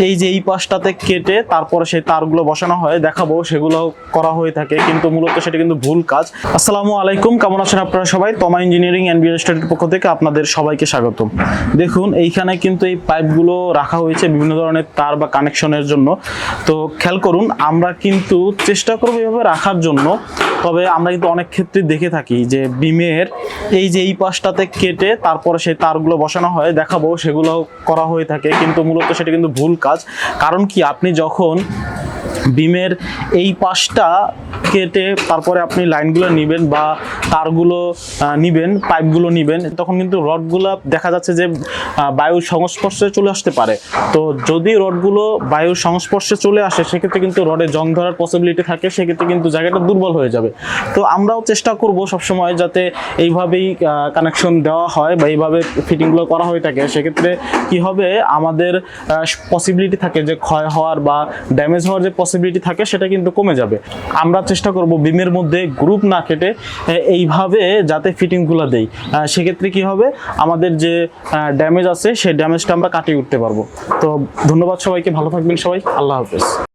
এই যে এই পাশটাতে কেটে তারপরে সেই তারগুলো বসানো হয়, দেখাবো সেগুলো করা হয়ে থাকে, কিন্তু মূলত সেটা কিন্তু ভুল কাজ। আসসালামু আলাইকুম, কেমন আছেন আপনারা সবাই? তমা ইঞ্জিনিয়ারিং অ্যান্ড বিএল স্টাডির পক্ষ থেকে আপনাদের সবাইকে স্বাগতম। দেখুন এইখানে কিন্তু এই পাইপগুলো রাখা হয়েছে বিভিন্ন ধরনের তার বা কানেকশনের জন্য। তো খেয়াল করুন, আমরা কিন্তু চেষ্টা করবো এভাবে রাখার জন্য, তবে আমরা কিন্তু অনেক ক্ষেত্রে দেখে থাকি যে বিমের এই যে এই পাশটাতে কেটে তারপরে সেই তারগুলো বসানো হয়, দেখাবো সেগুলো করা হয়ে থাকে, কিন্তু মূলত সেটা কিন্তু ভুল কাজ। কারণ কি, আপনি যখন বিমের এই পাশটা কেটে তারপরে আপনি লাইনগুলো নেবেন বা তারগুলো নিবেন, পাইপগুলো নিবেন, তখন কিন্তু রডগুলো দেখা যাচ্ছে যে বায়ুর সংস্পর্শে চলে আসতে পারে। তো যদি রডগুলো বায়ুর সংস্পর্শে চলে আসে, সেক্ষেত্রে কিন্তু রডে জং ধরার পসিবিলিটি থাকে, সেক্ষেত্রে কিন্তু জায়গাটা দুর্বল হয়ে যাবে। তো আমরাও চেষ্টা করব সবসময় যাতে এইভাবেই কানেকশন দেওয়া হয় বা এইভাবে ফিটিংগুলো করা হয়ে থাকে। সেক্ষেত্রে কি হবে, আমাদের পসিবিলিটি থাকে যে ক্ষয় হওয়ার বা ড্যামেজ হওয়ার যে পসিবিলিটি থাকে সেটা কিন্তু কমে যাবে। আমরা চেষ্টা করব বিমের মধ্যে গ্রুপ না কেটে এইভাবে যাতে ফিটিংগুলো দেই, সেক্ষেত্রে কি হবে, আমাদের যে ড্যামেজ আছে সেই ড্যামেজটা আমরা কাটিয়ে উঠতে পারবো। তো ধন্যবাদ সবাইকে, ভালো থাকবেন সবাই, আল্লাহ হাফেজ।